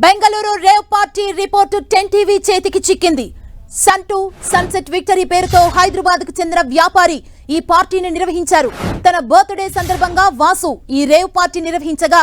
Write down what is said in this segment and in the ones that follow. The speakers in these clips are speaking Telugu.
Bengaluru rave party report 10 TV చేతికి చిక్కింది. సంటూ సన్సెట్ విక్టరీ పేరుతో హైదరాబాద్ కు చెందిన వ్యాపారి ఈ పార్టీని నిర్వహించారు. తన బర్త్డే సందర్భంగా వాసు ఈ రేవ్ పార్టీ నిర్వహించగా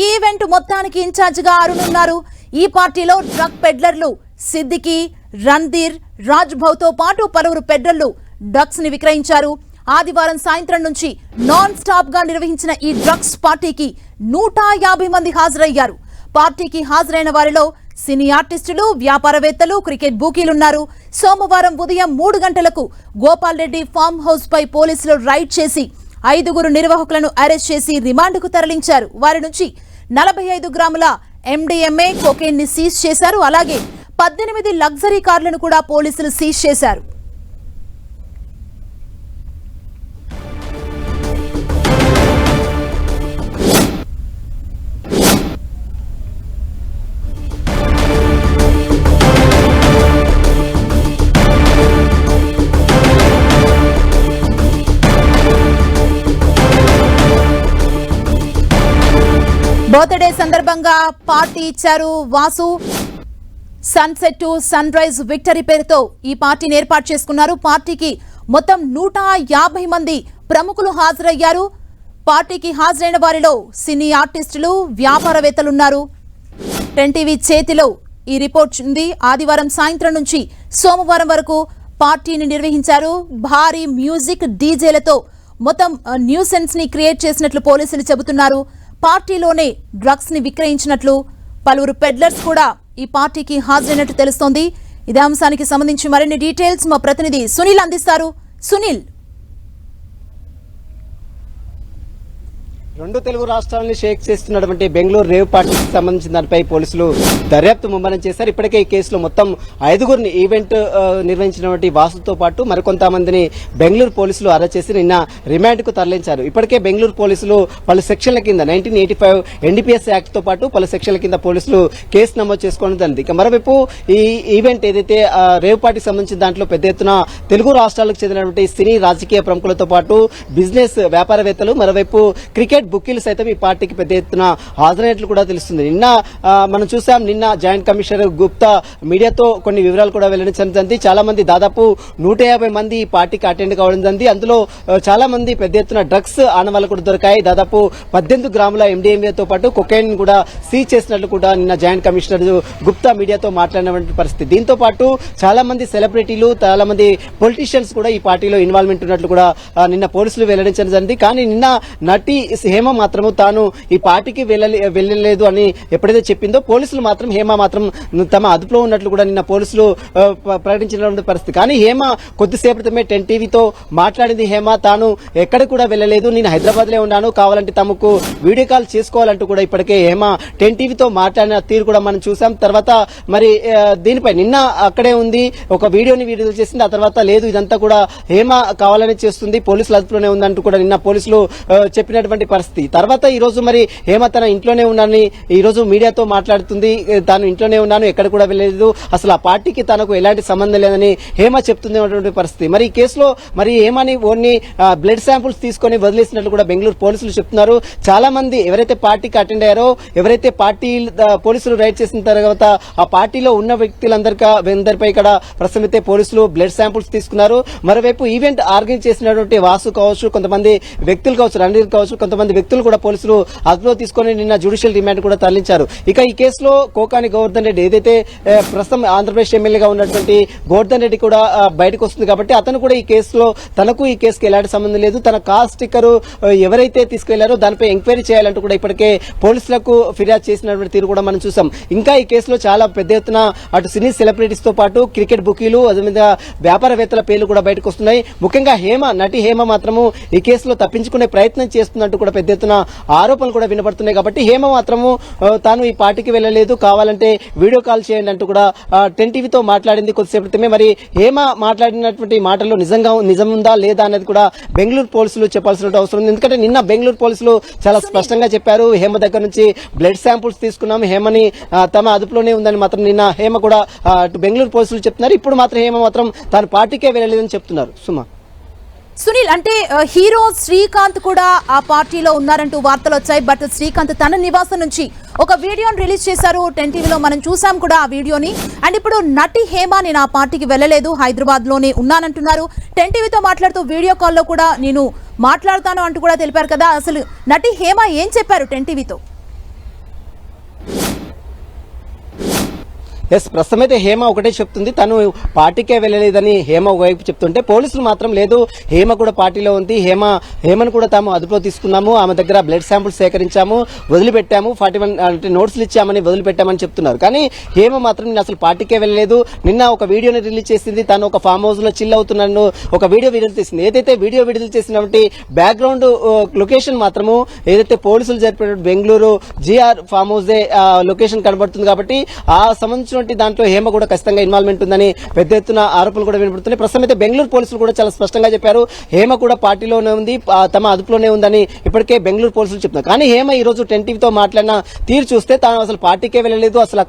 ఈ ఈవెంట్ మొత్తానికి ఇన్ఛార్జ్ గా అరుణున్నారు. ఈ పార్టీలో డ్రగ్ పెడ్లర్లు సిద్దికి, రణ్ధీర్, రాజ్భవ్ తో పాటు పలువురు పెడ్లర్లు డ్రగ్స్ ని విక్రయించారు. ఆదివారం సాయంత్రం నుంచి నాన్ స్టాప్ గా నిర్వహించిన ఈ డ్రగ్స్ పార్టీకి 150 మంది హాజరయ్యారు. పార్టీకి హాజరైన వారిలో సినీ ఆర్టిస్టులు, వ్యాపారవేత్తలు, క్రికెట్ బూకీలున్నారు. సోమవారం ఉదయం 3 గంటలకు గోపాల్ రెడ్డి ఫామ్ హౌస్ పై పోలీసులు రైడ్ చేసి 5 నిర్వాహకులను అరెస్ట్ చేసి రిమాండ్కు తరలించారు. వారి నుంచి 45 గ్రాముల MDMA కోకెయిన్ ని సీజ్ చేశారు. అలాగే 18 లగ్జరీ కార్లను కూడా పోలీసులు సీజ్ చేశారు. బర్త్డే సందర్భంగా పార్టీ ఇచ్చారు Vasu. Sunset to sunrise victory పేరుతో ఈ పార్టీని ఏర్పాటు చేసుకున్నారు. పార్టీకి మొత్తం 150 మంది ప్రముఖులు హాజరయ్యారు. పార్టీకి హాజరైన వారిలో సినీ ఆర్టిస్టులు, వ్యాపారవేత్తలున్నారు. 10 టీవీ చేతిలో ఈ రిపోర్ట్ ఉంది. ఆదివారం సాయంత్రం నుంచి సోమవారం వరకు పార్టీని నిర్వహించారు. భారీ మ్యూజిక్, డీజేలతో మొత్తం న్యూసెన్స్ ని క్రియేట్ చేసినట్లు పోలీసులు చెబుతున్నారు. పార్టీలోనే డ్రగ్స్ ని విక్రయించినట్లు పలువురు పెడ్లర్స్ కూడా ఈ పార్టీకి హాజరైనట్టు తెలుస్తోంది. ఇదే అంశానికి సంబంధించి మరిన్ని డీటెయిల్స్ మా ప్రతినిధి సునీల్ అందిస్తారు. సునీల్, రెండు తెలుగు రాష్ట్రాలను షేక్ చేస్తున్నటువంటి బెంగళూరు రేవ్ పార్టీకి సంబంధించిన దానిపై పోలీసులు దర్యాప్తు ముమ్మరం చేశారు. ఇప్పటికే ఈ కేసులో మొత్తం 5 ఈవెంట్ నిర్వహించినటువంటి వాసుతో పాటు మరికొంతమందిని బెంగళూరు పోలీసులు అరెస్ట్ చేసి నిన్న రిమాండ్కు తరలించారు. ఇప్పటికే బెంగళూరు పోలీసులు పలు సెక్షన్ల కింద 1985 NDPS యాక్ట్ తో పాటు పలు సెక్షన్ల కింద పోలీసులు కేసు నమోదు చేసుకోవడం జరిగింది. ఇక మరోవైపు ఈ ఈవెంట్ ఏదైతే రేవ్ పార్టీకి సంబంధించిన దాంట్లో పెద్ద ఎత్తున తెలుగు రాష్ట్రాలకు చెందినటువంటి సినీ, రాజకీయ ప్రముఖులతో పాటు బిజినెస్ వ్యాపారవేత్తలు, మరోవైపు క్రికెట్ బుకీలు సైతం ఈ పార్టీకి పెద్ద ఎత్తున హాజరైనట్లు కూడా తెలుస్తుంది. నిన్న మనం చూసాం, నిన్న జాయింట్ కమిషనర్ గుప్తా మీడియాతో కొన్ని వివరాలు కూడా వెల్లడించడం జరిగింది. చాలా మంది, దాదాపు 150 మంది ఈ పార్టీకి అటెండ్ కావడం జరిగింది. అందులో చాలా మంది పెద్ద ఎత్తున డ్రగ్స్ ఆనవాళ్లు కూడా దొరికాయి. దాదాపు 18 గ్రాముల MDMA తో పాటు కొకైన్ కూడా సీజ్ చేసినట్లు కూడా నిన్న జాయింట్ కమిషనర్ గుప్తా మీడియాతో మాట్లాడినటువంటి పరిస్థితి. దీంతో పాటు చాలా మంది సెలబ్రిటీలు, చాలా మంది పొలిటీషియన్స్ కూడా ఈ పార్టీలో ఇన్వాల్వ్మెంట్ ఉన్నట్లు కూడా నిన్న పోలీసులు వెల్లడించడం జరిగింది. కానీ నిన్న నటి హేమ మాత్రము తాను ఈ పార్టీకి వెళ్ళలేదు అని ఎప్పుడైతే చెప్పిందో, పోలీసులు మాత్రం హేమ మాత్రం తమ అదుపులో ఉన్నట్లు కూడా నిన్న పోలీసులు ప్రకటించిన పరిస్థితి. కానీ హేమ కొద్దిసేపు క్రితమే 10 టీవీతో మాట్లాడింది. హేమ తాను ఎక్కడ కూడా వెళ్ళలేదు, నేను హైదరాబాద్ లో ఉన్నాను, కావాలంటే తమకు వీడియో కాల్ చేసుకోవాలంటూ కూడా ఇప్పటికే హేమ 10 టీవీతో మాట్లాడిన తీరు కూడా మనం చూసాం. తర్వాత మరి దీనిపై నిన్న అక్కడే ఉంది, ఒక వీడియోని విడుదల చేసింది. ఆ తర్వాత లేదు, ఇదంతా కూడా హేమ కావాలని చేస్తుంది, పోలీసుల అదుపులోనే ఉందంటూ కూడా నిన్న పోలీసులు చెప్పినటువంటి పరిస్థితి. తర్వాత ఈ రోజు మరి హేమ తన ఇంట్లోనే ఉన్నానని ఈ రోజు మీడియాతో మాట్లాడుతుంది. తాను ఇంట్లోనే ఉన్నాను, ఎక్కడ కూడా వెళ్ళలేదు, అసలు ఆ పార్టీకి తనకు ఎలాంటి సంబంధం లేదని హేమ చెప్తుంది పరిస్థితి. మరి ఈ కేసులో మరి హేమని ఓన్లీ బ్లడ్ శాంపుల్స్ తీసుకుని వదిలేసినట్లు కూడా బెంగళూరు పోలీసులు చెప్తున్నారు. చాలా మంది ఎవరైతే పార్టీకి అటెండ్ అయ్యారో, ఎవరైతే పార్టీ పోలీసులు రైడ్ చేసిన తర్వాత ఆ పార్టీలో ఉన్న వ్యక్తులందరిపై కూడా ప్రస్తుతం పోలీసులు బ్లడ్ శాంపుల్స్ తీసుకున్నారు. మరోవైపు ఈవెంట్ ఆర్గనైజ్ చేసినటువంటి వాసు కావచ్చు, కొంతమంది వ్యక్తులు కావచ్చు, రణ్ధీర్ కావచ్చు, కొంతమంది వ్యక్తులు కూడా పోలీసులు అదుపులో తీసుకుని నిన్న జ్యుడిషియల్ రిమాండ్ కూడా తరలించారు. ఇక ఈ కేసులో కోకాని గోవర్ధన్ రెడ్డి, ఏదైతే ప్రస్తుతం ఆంధ్రప్రదేశ్ ఎమ్మెల్యేగా ఉన్నటువంటి గోవర్ధన్ రెడ్డి కూడా బయటకు వస్తుంది కాబట్టి అతను కూడా ఈ కేసులో, తనకు ఈ కేసుకి ఎలాంటి సంబంధం లేదు, తన కార్ స్టిక్కర్ ఎవరైతే తీసుకెళ్లారో దానిపై ఎంక్వైరీ చేయాలంటూ కూడా ఇప్పటికే పోలీసులకు ఫిర్యాదు చేసినటువంటి తీరు కూడా మనం చూసాం. ఇంకా ఈ కేసులో చాలా పెద్ద ఎత్తున అటు సినీ సెలబ్రిటీస్ తో పాటు క్రికెట్ బుకీలు, అదేవిధంగా వ్యాపారవేత్తల పేర్లు కూడా బయటకు వస్తున్నాయి. ముఖ్యంగా నటి హేమ మాత్రము ఈ కేసులో తప్పించుకునే ప్రయత్నం చేస్తున్నట్టు కూడా పెద్ద ఎత్తున ఆరోపణలు కూడా వినపడుతున్నాయి. కాబట్టి హేమ మాత్రము తాను ఈ పార్టీకి వెళ్ళలేదు, కావాలంటే వీడియో కాల్ చేయండి అంటూ కూడా 10 టీవీతో మాట్లాడింది కొద్దిసేపు క్రితమే. మరి హేమ మాట్లాడినటువంటి మాటల్లో నిజం ఉందా లేదా అనేది కూడా బెంగళూరు పోలీసులు చెప్పాల్సిన అవసరం ఉంది. ఎందుకంటే నిన్న బెంగళూరు పోలీసులు చాలా స్పష్టంగా చెప్పారు, హేమ దగ్గర నుంచి బ్లడ్ శాంపుల్స్ తీసుకున్నాం, హేమని తమ అదుపులోనే ఉందని మాత్రం నిన్న హేమ కూడా బెంగళూరు పోలీసులు చెప్తున్నారు. ఇప్పుడు మాత్రం హేమ మాత్రం తాను పార్టీకే వెళ్ళలేదని చెప్తున్నారు. సుమా. సునీల్, అంటే హీరో శ్రీకాంత్ కూడా ఆ పార్టీలో ఉన్నారంటూ వార్తలు వచ్చాయి. బట్ శ్రీకాంత్ తన నివాసం నుంచి ఒక వీడియోని రిలీజ్ చేశారు. 10 టీవీలో మనం చూసాం కూడా ఆ వీడియోని. అండ్ ఇప్పుడు నటి హేమ నేను ఆ పార్టీకి వెళ్ళలేదు, హైదరాబాద్ లోనే ఉన్నానంటున్నారు. 10 టీవీతో మాట్లాడుతూ వీడియో కాల్లో కూడా నేను మాట్లాడతాను అంటూ కూడా తెలిపారు కదా. అసలు నటి హేమ ఏం చెప్పారు 10 టీవీతో? ఎస్, ప్రస్తుతం అయితే హేమ ఒకటే చెప్తుంది, తను పార్టీకే వెళ్ళలేదని హేమ ఒకవైపు చెప్తుంటే పోలీసులు మాత్రం లేదు, హేమ కూడా పార్టీలో ఉంది, హేమను కూడా తాము అదుపులో తీసుకున్నాము, ఆమె దగ్గర బ్లడ్ శాంపుల్స్ సేకరించాము, వదిలిపెట్టాము, 41 అంటే నోట్స్లు ఇచ్చామని వదిలిపెట్టామని చెప్తున్నారు. కానీ హేమ మాత్రం నేను అసలు పార్టీకే వెళ్ళలేదు, నిన్న ఒక వీడియోని రిలీజ్ చేసింది, తను ఒక ఫామ్ హౌస్ లో చిల్ అవుతున్నాను ఒక వీడియో విడుదల చేసింది. ఏదైతే వీడియో విడుదల చేసినటువంటి బ్యాక్గ్రౌండ్ లొకేషన్ మాత్రము ఏదైతే పోలీసులు జరిపిన Bengaluru GR farm house location కనబడుతుంది. కాబట్టి ఆ సంబంధించిన దాంట్లో హేమ కూడా ఖచ్చితంగా ఇన్వాల్వ్మెంట్ ఉందని పెద్ద ఎత్తున ఆరోపణలు కూడా వినపడుతున్నాయి. ప్రస్తుతం అయితే బెంగళూరు పోలీసులు కూడా చాలా స్పష్టంగా చెప్పారు, హేమ కూడా పార్టీలోనే ఉంది, తమ అదుపులోనే ఉందని ఇప్పటికే బెంగళూరు పోలీసులు చెప్తున్నారు. కానీ హేమ ఈ రోజు 10 టీవీతో మాట్లాడిన తీరు చూస్తే తాను అసలు పార్టీకే వెళ్ళలేదు, అసలు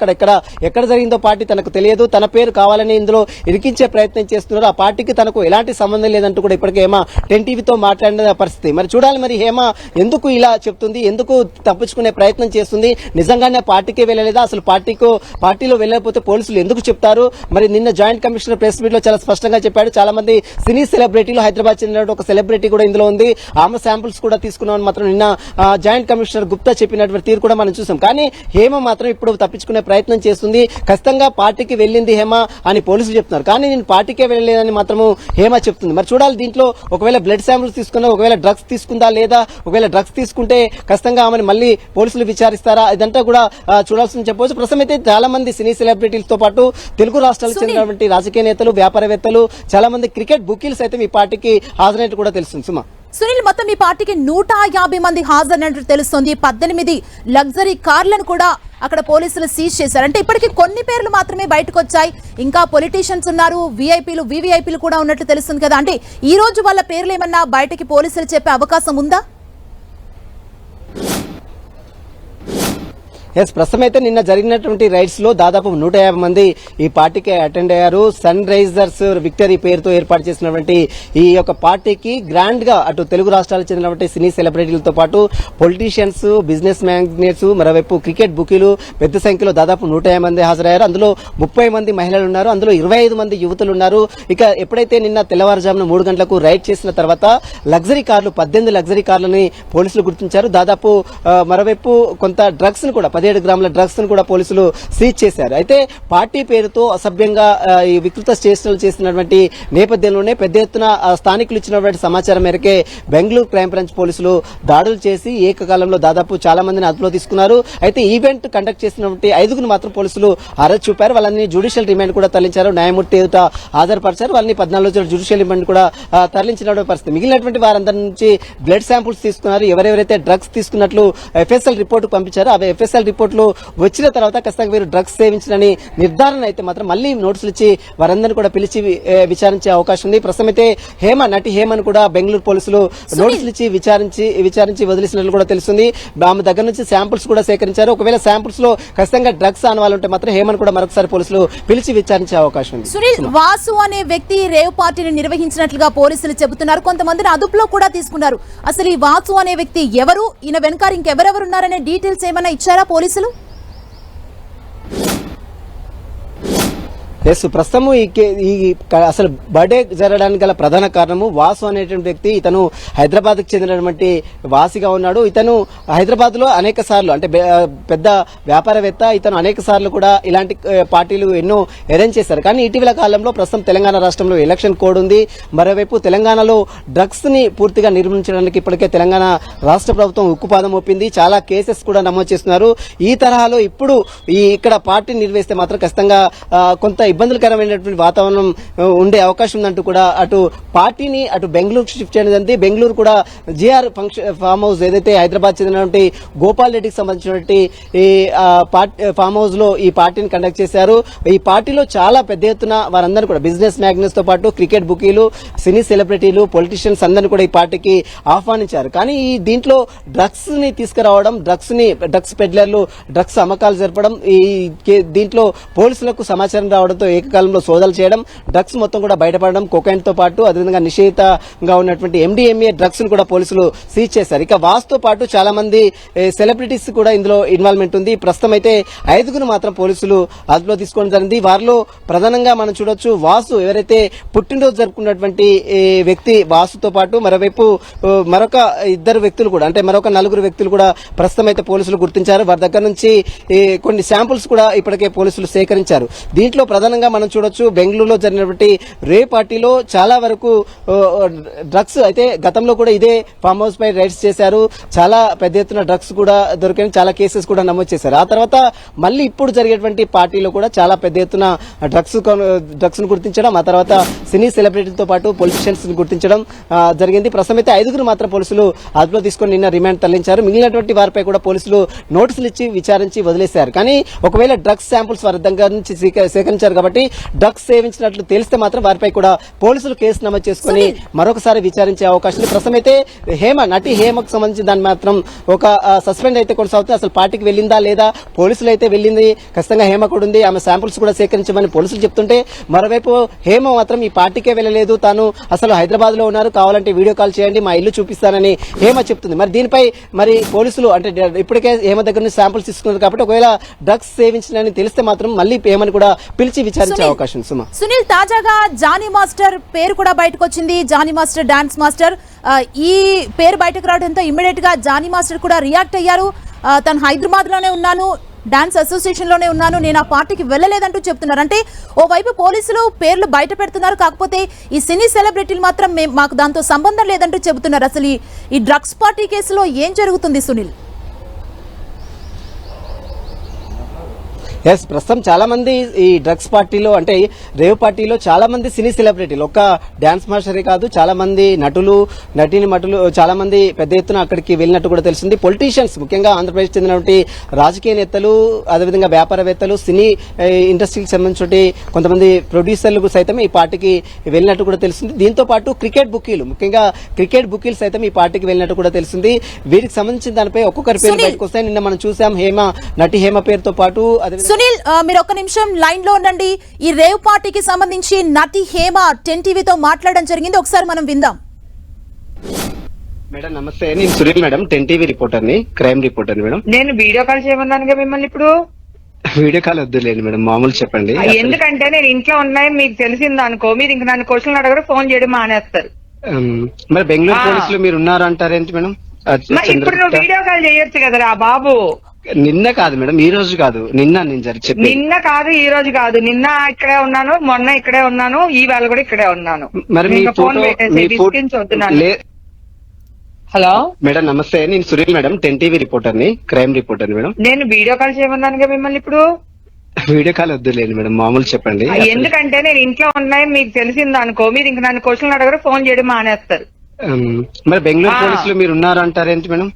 ఎక్కడ జరిగిందో పార్టీ తనకు తెలియదు, తన పేరు కావాలని ఇందులో ఇరికించే ప్రయత్నం చేస్తున్నారు, ఆ పార్టీకి తనకు ఎలాంటి సంబంధం లేదంటూ కూడా ఇప్పటికే హేమ 10 టీవీతో మాట్లాడిన పరిస్థితి. మరి చూడాలి మరి హేమ ఎందుకు ఇలా చెప్తుంది, ఎందుకు తప్పించుకునే ప్రయత్నం చేస్తుంది, నిజంగానే పార్టీకే వెళ్ళలేదా, అసలు పార్టీలో వెళ్ళకపోతే పోలీసులు ఎందుకు చెప్తారు? మరి నిన్న జాయింట్ కమిషనర్ ప్రెస్ మీట్ లో చాలా స్పష్టంగా చెప్పాడు, చాలా మంది సినీ సెలబ్రిటీలు, హైదరాబాద్ చెందిన ఒక సెలబ్రిటీ కూడా ఇందులో ఉంది, ఆమె శాంపుల్స్ కూడా తీసుకున్నామని మాత్రం నిన్న జాయింట్ కమిషనర్ గుప్తా చెప్పినటువంటి తీరు కూడా మనం చూసాం. కానీ హేమ మాత్రం ఇప్పుడు తప్పించుకునే ప్రయత్నం చేస్తుంది, ఖచ్చితంగా పార్టీకి వెళ్ళింది హేమ అని పోలీసులు చెప్తున్నారు, కానీ నేను పార్టీకే వెళ్ళలేదని మాత్రము హేమ చెప్తుంది. మరి చూడాలి దీంట్లో ఒకవేళ బ్లడ్ శాంపుల్స్ తీసుకుందా, ఒకవేళ డ్రగ్స్ తీసుకుందా లేదా, ఒకవేళ డ్రగ్స్ తీసుకుంటే ఖచ్చితంగా ఆమెను మళ్ళీ పోలీసులు విచారిస్తారా, ఇదంతా కూడా చూడాల్సింది చెప్పవచ్చు. ప్రస్తుతం అయితే చాలా మంది సినీ సెలబ్రిటీలతో పాటు తెలుగు రాష్ట్రాలకు చెందినటువంటి రాజకీయ నేతలు, వ్యాపారవేత్తలు, చాలా మంది క్రికెట్ బుకీలు సైతం ఈ పార్టీకి హాజరైనట్టు కూడా తెలుస్తుంది. సుమా, సునీల్, మొత్తం ఈ పార్టీకి 150 మంది హాజరైనట్టు తెలుస్తోంది. 18 లగ్జరీ కార్లను కూడా అక్కడ పోలీసులు సీజ్ చేశారు. అంటే ఇప్పటికీ కొన్ని పేర్లు మాత్రమే బయటకు వచ్చాయి, ఇంకా పొలిటీషియన్స్ ఉన్నారు, వీఐపీలు, వీవీఐపీలు కూడా ఉన్నట్టు తెలుస్తుంది కదా. అంటే ఈ రోజు వాళ్ళ పేర్లు ఏమన్నా బయటకి పోలీసులు చెప్పే అవకాశం ఉందా? ఎస్, ప్రస్తుతం అయితే నిన్న జరిగినటువంటి రైడ్స్ లో దాదాపు 150 మంది ఈ పార్టీకి అటెండ్ అయ్యారు. సన్ రైజర్స్ విక్టరీ పేరుతో ఏర్పాటు చేసినటువంటి ఈ యొక్క పార్టీకి గ్రాండ్ గా అటు తెలుగు రాష్ట్రాలకు చెందినటువంటి సినీ సెలబ్రిటీలతో పాటు పొలిటీషియన్స్, బిజినెస్ మ్యాగ్నెట్స్, మరోవైపు క్రికెట్ బుకీలు పెద్ద సంఖ్యలో దాదాపు 150 మంది హాజరయ్యారు. అందులో 30 మంది మహిళలు ఉన్నారు, అందులో 25 మంది యువతులు ఉన్నారు. ఇక ఎప్పుడైతే నిన్న తెల్లవారుజామున 3 గంటలకు రైడ్ చేసిన తర్వాత లగ్జరీ కార్లు 18 లగ్జరీ కార్లని పోలీసులు గుర్తించారు. దాదాపు మరోవైపు కొంత డ్రగ్స్ ను కూడా 17 గ్రాముల డ్రగ్స్ ను కూడా పోలీసులు సీజ్ చేశారు. అయితే పార్టీ పేరుతో అసభ్యంగా ఈ వికృత చేష్టలు చేసినటువంటి నేపథ్యంలోనే పెద్ద ఎత్తున స్థానికులు ఇచ్చినటువంటి సమాచారం మేరకే బెంగళూరు క్రైమ్ బ్రాంచ్ పోలీసులు దాడులు చేసి ఏకకాలంలో దాదాపు చాలా మందిని అదుపులో తీసుకున్నారు. అయితే ఈవెంట్ కండక్ట్ చేసినటువంటి 5గురు మాత్రం పోలీసులు అరెస్ట్ చూపారు. వాళ్ళని జ్యుడిషియల్ రిమాండ్ కూడా తరలించారు, న్యాయమూర్తి ఎదుట హాజరుపరిచారు. వాళ్ళని 14 రోజుల జ్యుడిషియల్ రిమాండ్ కూడా తరలించిన పరిస్థితి. మిగిలినటువంటి వారందరి నుంచి బ్లడ్ శాంపుల్స్ తీసుకున్నారు. ఎవరెవరైతే డ్రగ్స్ తీసుకున్నట్లు ఎఫ్ఎస్ఎల్ రిపోర్ట్ పంపించారు, ఆ ఎఫ్ఎస్ఎల్ రిపోర్టులు వచ్చిన తర్వాత ఖచ్చితంగా వీరు డ్రగ్స్ సేవించారని నిర్ధారణ అయితే మాత్రం మళ్లీ నోటీసులు ఇచ్చి వారందరినీ కూడా పిలిచి విచారించే అవకాశం ఉంది. ప్రస్తుతం అయితే నటి హేమను కూడా బెంగళూరు పోలీసులు నోటీసులు ఇచ్చి విచారించి వదిలేసినట్లు కూడా తెలుస్తుంది. ఆమె దగ్గర నుంచి శాంపుల్స్ కూడా సేకరించారు. ఒకవేళ శాంపుల్స్ లో ఖచ్చితంగా డ్రగ్స్ ఆనవాళ్ళుంటే మాత్రం హేమను కూడా మరొకసారి పోలీసులు పిలిచి విచారించే అవకాశం ఉంది. సునీల్, వాసు అనే వ్యక్తి రేవ్ పార్టీని నిర్వహించినట్లుగా పోలీసులు చెబుతున్నారు, కొంతమందిని అదుపులో కూడా తీసుకున్నారు. అసలు ఈ వాసు అనే వ్యక్తి ఎవరు, ఈయన వెనకాల ఇంకెవరెవరున్నారనే డీటెయిల్స్ ఏమైనా ఇచ్చారా పోలీసులు? ఎస్, ప్రస్తుతం అసలు బర్త్డే జరగడానికి గల ప్రధాన కారణము వాసు అనేటువంటి వ్యక్తి. ఇతను హైదరాబాద్ కు చెందినటువంటి వాసిగా ఉన్నాడు. ఇతను హైదరాబాద్ లో అనేక సార్లు అంటే పెద్ద వ్యాపారవేత్త. ఇతను అనేక సార్లు కూడా ఇలాంటి పార్టీలు ఎన్నో అరేంజ్ చేశారు. కానీ ఇటీవల కాలంలో ప్రస్తుతం తెలంగాణ రాష్ట్రంలో ఎలక్షన్ కోడ్ ఉంది. మరోవైపు తెలంగాణలో డ్రగ్స్ ని పూర్తిగా నిర్మించడానికి ఇప్పటికే తెలంగాణ రాష్ట్ర ప్రభుత్వం ఉక్కుపాదం మోపింది. చాలా కేసెస్ కూడా నమోదు చేస్తున్నారు. ఈ తరహాలో ఇప్పుడు ఇక్కడ పార్టీ నిర్వహిస్తే మాత్రం ఖచ్చితంగా కొంత ఇబ్బందులకరమైనటువంటి వాతావరణం ఉండే అవకాశం ఉందంటూ కూడా అటు పార్టీని అటు బెంగళూరు షిఫ్ట్ చేయడం. బెంగళూరు కూడా జిఆర్ ఫామ్ హౌస్ ఏదైతే హైదరాబాద్ చెందినటువంటి గోపాల్ రెడ్డికి సంబంధించినటువంటి ఈ ఫామ్ హౌస్ లో ఈ పార్టీని కండక్ట్ చేశారు. ఈ పార్టీలో చాలా పెద్ద ఎత్తున వారందరూ కూడా బిజినెస్ మ్యాగ్నెట్స్ తో పాటు క్రికెట్ బుకీలు, సినీ సెలబ్రిటీలు, పొలిటీషియన్స్ అందరినీ కూడా ఈ పార్టీకి ఆహ్వానించారు. కానీ ఈ దీంట్లో డ్రగ్స్ ని తీసుకురావడం, డ్రగ్స్ పెడ్లర్లు డ్రగ్స్ అమ్మకాలు జరపడం, ఈ దీంట్లో పోలీసులకు సమాచారం రావడంతో అధికారులతో ఏకకాలంలో సోదాలు చేయడం, డ్రగ్స్ మొత్తం కూడా బయటపడడం, కొకైన్ తో పాటు అదేవిధంగా నిషేధితంగా ఉన్నటువంటి MDMA డ్రగ్స్ ను కూడా పోలీసులు సీజ్ చేశారు. ఇక వాసుతో పాటు చాలా మంది సెలబ్రిటీస్ కూడా ఇందులో ఇన్వాల్వ్మెంట్ ఉంది. ప్రస్తుతం అయితే 5గురు మాత్రం పోలీసులు అదుపులో తీసుకోవడం జరిగింది. వారిలో ప్రధానంగా మనం చూడొచ్చు వాసు ఎవరైతే పుట్టినరోజు జరుపుకున్నటువంటి వ్యక్తి వాసుతో పాటు మరోవైపు మరొక ఇద్దరు వ్యక్తులు కూడా అంటే మరొక 4 వ్యక్తులు కూడా ప్రస్తుతం అయితే పోలీసులు గుర్తించారు. వారి దగ్గర నుంచి కొన్ని శాంపుల్స్ కూడా ఇప్పటికే పోలీసులు సేకరించారు. దీంట్లో ప్రధానంగా మనం చూడొచ్చు బెంగళూరులో జరిగినటువంటి రే పార్టీలో చాలా వరకు డ్రగ్స్ అయితే గతంలో కూడా ఇదే ఫామ్ హౌస్ పై రైడ్స్ చేశారు. చాలా పెద్ద ఎత్తున డ్రగ్స్ కూడా దొరికిన చాలా కేసెస్ కూడా నమోదు చేశారు. ఆ తర్వాత మళ్ళీ ఇప్పుడు జరిగేటువంటి పార్టీలో కూడా చాలా పెద్ద ఎత్తున డ్రగ్స్ ను గుర్తించడం, ఆ తర్వాత సినీ సెలబ్రిటీలతో పాటు పొలిటీషియన్స్ ను గుర్తించడం జరిగింది. ప్రస్తుతం అయితే 5గురు మాత్రం పోలీసులు అదుపులో తీసుకుని నిన్న రిమాండ్ తరలించారు. మిగిలినటువంటి వారిపై కూడా పోలీసులు నోటీసులు ఇచ్చి విచారించి వదిలేశారు. కానీ ఒకవేళ డ్రగ్స్ శాంపుల్స్ వారి దగ్గర నుంచి సేకరించారు కాబట్టి డ్రగ్స్ సేవించినట్లు తెలిస్తే మాత్రం వారిపై కూడా పోలీసులు కేసు నమోదు చేసుకుని మరొకసారి విచారించే అవకాశం ఉంది. ప్రస్తుతం అయితే నటి హేమకు సంబంధించి దాన్ని మాత్రం ఒక సస్పెండ్ అయితే కొనసాగుతుంది. అసలు పార్టీకి వెళ్ళిందా లేదా, పోలీసులు అయితే వెళ్ళింది, ఖచ్చితంగా హేమ కూడా ఉంది, ఆమె శాంపుల్స్ కూడా సేకరించమని పోలీసులు చెప్తుంటే మరోవైపు హేమ మాత్రం ఈ పార్టీకే వెళ్ళలేదు, తాను అసలు హైదరాబాద్ లో ఉన్నారు, కావాలంటే వీడియో కాల్ చేయండి, మా ఇల్లు చూపిస్తానని హేమ చెప్తుంది. మరి దీనిపై మరి పోలీసులు అంటే ఇప్పటికే హేమ దగ్గర నుంచి శాంపుల్స్ తీసుకున్నారు కాబట్టి ఒకవేళ డ్రగ్స్ సేవించినని తెలిస్తే మాత్రం మళ్ళీ హేమని కూడా పిలిచి విచారించే అవకాశం. సునీల్, తాజాగా జానీ మాస్టర్ పేరు కూడా బయటకు వచ్చింది. జానీ మాస్టర్ డాన్స్ మాస్టర్ ఈ పేరు బయటకు రావడంతో ఇమ్మీడియట్ గా జానీ మాస్టర్ కూడా రియాక్ట్ అయ్యారు. తను హైదరాబాద్ లోనే ఉన్నాను, డాన్స్ అసోసియేషన్ లోనే ఉన్నాను, నేను ఆ పార్టీకి వెళ్ళలేదంటూ చెప్తున్నారు. అంటే ఓవైపు పోలీసులు పేర్లు బయట పెడుతున్నారు, కాకపోతే ఈ సినీ సెలబ్రిటీలు మాత్రం మాకు దాంతో సంబంధం లేదంటూ చెబుతున్నారు. అసలు ఈ డ్రగ్స్ పార్టీ కేసులో ఏం జరుగుతుంది సునీల్? ప్రస్తుతం చాలా మంది ఈ డ్రగ్స్ పార్టీలో అంటే రేవ్ పార్టీలో చాలా మంది సినీ సెలబ్రిటీలు, ఒక్క డాన్స్ మాస్టరే కాదు, చాలా మంది నటులు చాలా మంది పెద్ద ఎత్తున అక్కడికి వెళ్ళినట్టు కూడా తెలిసింది. పొలిటీషియన్స్, ముఖ్యంగా ఆంధ్రప్రదేశ్ చెందినటువంటి రాజకీయ నేతలు, అదేవిధంగా వ్యాపారవేత్తలు, సినీ ఇండస్ట్రీకి సంబంధించి కొంతమంది ప్రొడ్యూసర్లు సైతం ఈ పార్టీకి వెళ్ళినట్టు కూడా తెలిసింది. దీంతో పాటు క్రికెట్ బుకీలు, ముఖ్యంగా క్రికెట్ బుకీలు సైతం ఈ పార్టీకి వెళ్ళినట్టు కూడా తెలిసింది. వీరికి సంబంధించిన దానిపై ఒక్కొక్కరి పేరు బయటకు వస్తాయి. నిన్న మనం చూసాం నటి హేమ పేరుతో పాటు. సునీల్, మీరు ఒక్క నిమిషం లైన్ లో ఉండండి. ఈ రేవ్ పార్టీకి సంబంధించి నటి హేమ 10 టీవీతో మాట్లాడడం జరిగింది, ఒకసారి మనం విందాం. మేడం నమస్తే, నేను సునీల్ మేడం, 10 టీవీ రిపోర్టర్ని, క్రైమ్ రిపోర్టర్ని మేడం. నేను వీడియో కాల్ చేయమన్నానుగా మిమ్మల్ని. ఇప్పుడు వీడియో కాల్ వద్దులేండి మేడం, మామూలు చెప్పండి. ఎందుకంటే నేను ఇంట్లో ఉన్నాయని మీకు తెలిసింది అనుకో, మీరు ఇంక నన్ను క్వశ్చన్లు అడగరు, ఫోన్ చేయడం మానేస్తారు. మరి బెంగళూరు పోలీసులు మీరు ఉన్నారు అంటారేంటి మేడం? ఇప్పుడు నువ్వు వీడియో కాల్ చేయొచ్చు కదరా బాబు. నిన్న కాదు మేడం, ఈ రోజు కాదు, నిన్న నేను చెప్పి. నిన్న కాదు, ఈ రోజు కాదు, నిన్న ఇక్కడే ఉన్నాను, మొన్న ఇక్కడే ఉన్నాను, ఈ వేళ కూడా ఇక్కడే ఉన్నాను. మరి మీ ఫోన్ పెట్టేసి. హలో మేడం నమస్తే, నేను సునీల్ మేడం, 10 టీవీ రిపోర్టర్ని, క్రైమ్ రిపోర్టర్ని మేడం. నేను వీడియో కాల్ చేయమన్నానుగా మిమ్మల్ని. ఇప్పుడు వీడియో కాల్ వద్దులేండి మేడం, మామూలు చెప్పండి. ఎందుకంటే నేను ఇంట్లో ఉన్నాయని మీకు తెలిసింది అనుకో, మీరు ఇంక నన్ను క్వశ్చన్లు అడగరు, ఫోన్ చేయడం మానేస్తారు. మరి బెంగళూరు పోలీసులు మీరు ఉన్నారు అంటారేంటి మేడం?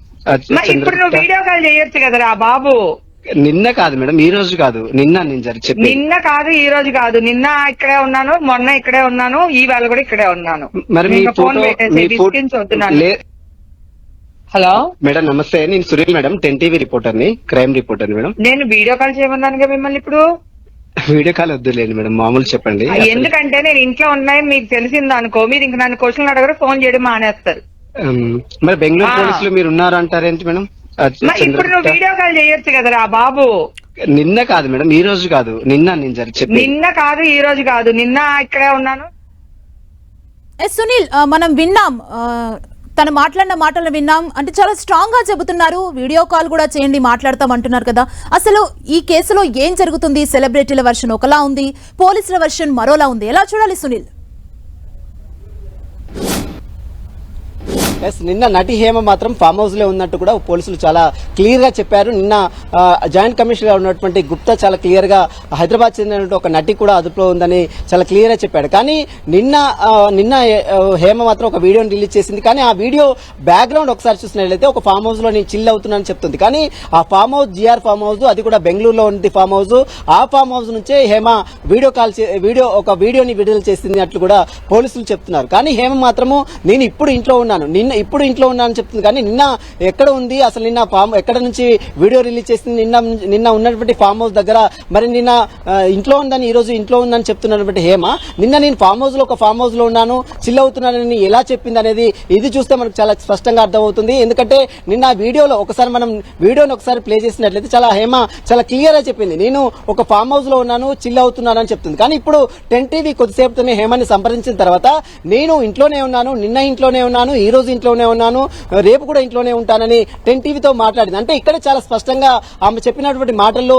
ఇప్పుడు నువ్వు వీడియో కాల్ చేయొచ్చు కదరా బాబు. నిన్న కాదు మేడం, ఈ రోజు కాదు, నిన్న నేను చెప్పి. నిన్న కాదు, ఈ రోజు కాదు, నిన్న ఇక్కడే ఉన్నాను, మొన్న ఇక్కడే ఉన్నాను, ఈ వేళ కూడా ఇక్కడే ఉన్నాను. మరి మీ ఫోన్ పెట్టేసి. హలో మేడం నమస్తే, నేను సునీల్ మేడం, 10 టీవీ రిపోర్టర్ని, క్రైమ్ రిపోర్టర్ని మేడం. నేను వీడియో కాల్ చేయమన్నానుగా మిమ్మల్ని. ఇప్పుడు వీడియో కాల్ వద్దులేండి మేడం, మామూలు చెప్పండి. ఎందుకంటే నేను ఇంట్లో ఉన్నాయని మీకు తెలిసింది అనుకో, మీరు ఇంక నన్ను క్వశ్చన్లు అడగరు, ఫోన్ చేయడం మానేస్తారు. మరి బెంగళూరు పోలీసులు మీరు ఉన్నారు అంటారేంటి మేడం? ఇప్పుడు నువ్వు వీడియో కాల్ చేయొచ్చు కదరా బాబు. నిన్న కాదు మేడం, ఈ రోజు కాదు, నిన్న నేను చెప్పి. నిన్న కాదు, ఈ రోజు కాదు, నిన్న ఇక్కడే ఉన్నాను. సునీల్, మనం విన్నాం, తను మాట్లాడిన మాటలు విన్నాం. అంటే చాలా స్ట్రాంగ్ గా చెబుతున్నారు, వీడియో కాల్ కూడా చేయండి మాట్లాడతాం అంటున్నారు కదా. అసలు ఈ కేసులో ఏం జరుగుతుంది? సెలబ్రిటీల వర్షన్ ఒకలా ఉంది, పోలీసుల వర్షన్ మరోలా ఉంది, ఎలా చూడాలి సునీల్? నిన్న నటి హేమ మాత్రం ఫామ్ హౌస్ లో ఉన్నట్టు కూడా పోలీసులు చాలా క్లియర్ గా చెప్పారు. నిన్న జాయింట్ కమిషనర్ గా ఉన్నటువంటి గుప్తా చాలా క్లియర్ గా హైదరాబాద్ చెందిన ఒక నటి కూడా అదుపులో ఉందని చాలా క్లియర్ గా చెప్పాడు. కానీ నిన్న హేమ మాత్రం ఒక వీడియోని రిలీజ్ చేసింది. కానీ ఆ వీడియో బ్యాక్గ్రౌండ్ ఒకసారి చూసినట్లయితే ఒక ఫామ్ హౌస్ లో నేను చిల్ అవుతున్నానని చెప్తుంది. కానీ ఆ farm house GR farm house, అది కూడా బెంగళూరులో ఉంది ఫామ్ హౌస్. ఆ ఫామ్ హౌస్ నుంచే హేమ వీడియోని విడుదల చేసింది అట్లు కూడా పోలీసులు చెప్తున్నారు. కానీ హేమ మాత్రము నేను ఇప్పుడు ఇంట్లో ఉన్నాను, నిన్న ఇప్పుడు ఇంట్లో ఉన్నానని చెప్తుంది. కానీ నిన్న ఎక్కడ ఉంది అసలు? నిన్న ఎక్కడ నుంచి వీడియో రిలీజ్ చేసింది? నిన్న ఉన్నటువంటి ఫామ్ హౌస్ దగ్గర. మరి నిన్న ఇంట్లో ఉందని, ఈ రోజు ఇంట్లో ఉందని చెప్తున్నటువంటి హేమ నిన్న నేను ఒక ఫామ్ హౌస్ లో ఉన్నాను, చిల్ అవుతున్నానని ఎలా చెప్పింది అనేది ఇది చూస్తే మనకు చాలా స్పష్టంగా అర్థమవుతుంది. ఎందుకంటే నిన్న వీడియోలో మనం వీడియోని ఒకసారి ప్లే చేసినట్లయితే హేమ చాలా క్లియర్ గా చెప్పింది, నేను ఒక ఫామ్ హౌస్ లో ఉన్నాను, చిల్ అవుతున్నానని చెప్తుంది. కానీ ఇప్పుడు 10 టీవీ కొద్దిసేపుతోనే హేమని సంప్రదించిన తర్వాత నేను ఇంట్లోనే ఉన్నాను, నిన్న ఇంట్లోనే ఉన్నాను, ఈ రోజు ఇంట్లోనే ఉన్నాను, రేపు కూడా ఇంట్లోనే ఉంటానని 10 టీవీతో మాట్లాడింది. అంటే ఇక్కడ చాలా స్పష్టంగా ఆమె చెప్పినటువంటి మాటల్లో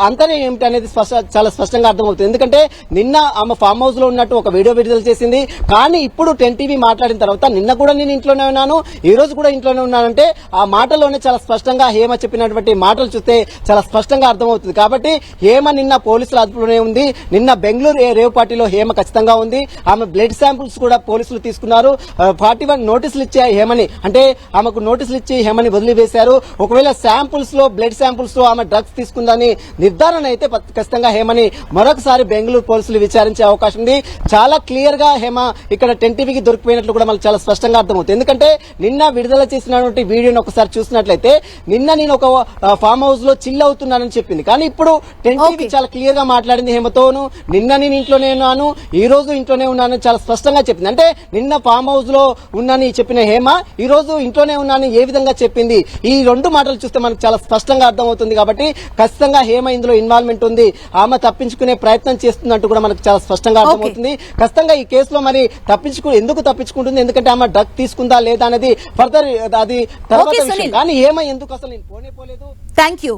అంతనే ఏమిటి అనేది చాలా స్పష్టంగా అర్థమవుతుంది. ఎందుకంటే నిన్న ఆమె ఫామ్ హౌస్ లో ఉన్నట్టు ఒక వీడియో విడుదల చేసింది. కానీ ఇప్పుడు 10 టీవీ మాట్లాడిన తర్వాత నిన్న కూడా నేను ఇంట్లోనే ఉన్నాను, ఈ రోజు కూడా ఇంట్లోనే ఉన్నానంటే ఆ మాటల్లోనే చాలా స్పష్టంగా హేమ చెప్పినటువంటి మాటలు చూస్తే చాలా స్పష్టంగా అర్థమవుతుంది. కాబట్టి హేమ నిన్న పోలీసుల అదుపులోనే ఉంది. నిన్న బెంగళూరు రేవ్ పార్టీలో హేమ ఖచ్చితంగా ఉంది. ఆమె బ్లడ్ శాంపుల్స్ కూడా పోలీసులు తీసుకున్నారు. 41 నోటీసులు ఇచ్చే హేమని, అంటే ఆమెకు నోటీసులు ఇచ్చి హేమని వదిలివేశారు. ఒకవేళ శాంపుల్స్ లో, బ్లడ్ శాంపుల్స్ లో ఆమె డ్రగ్స్ తీసుకుందని నిర్ధారణ అయితే ఖచ్చితంగా హేమని మరొకసారి బెంగళూరు పోలీసులు విచారించే అవకాశం ఉంది. చాలా క్లియర్ గా హేమ ఇక్కడ 10 టీవీకి దొరికిపోయినట్లు కూడా మనకు చాలా స్పష్టంగా అర్థమవుతుంది. ఎందుకంటే నిన్న విడుదల చేసినటువంటి వీడియోని ఒకసారి చూసినట్లయితే నిన్న నేను ఒక ఫామ్ హౌస్ లో చిల్ అవుతున్నానని చెప్పింది. కానీ ఇప్పుడు 10 టీవీ చాలా క్లియర్ గా మాట్లాడింది హేమతోను. నిన్న నేను ఇంట్లోనే ఉన్నాను, ఈ రోజు ఇంట్లోనే ఉన్నాను చాలా స్పష్టంగా చెప్పింది. అంటే నిన్న ఫామ్ హౌస్ లో ఉన్నానని చెప్పిన హేమ ఈ రోజు ఇంట్లోనే ఉన్నానని ఏ విధంగా చెప్పింది? ఈ రెండు మాటలు చూస్తే మనకు చాలా స్పష్టంగా అర్థమవుతుంది. కాబట్టి ఖచ్చితంగా హేమ ఇందులో ఇన్వాల్వ్మెంట్ ఉంది, ఆమె తప్పించుకునే ప్రయత్నం చేస్తున్నట్టు కూడా మనకు చాలా స్పష్టంగా అర్థమవుతుంది. ఖచ్చితంగా ఈ కేసులో మరి ఎందుకు తప్పించుకుంటుంది? ఎందుకంటే ఆమె డ్రగ్ తీసుకుందా లేదా అనేది ఫర్దర్ అది తర్వాత విషయం. కానీ హేమ ఎందుకు అసలు నేను పోలేదు. Thank you.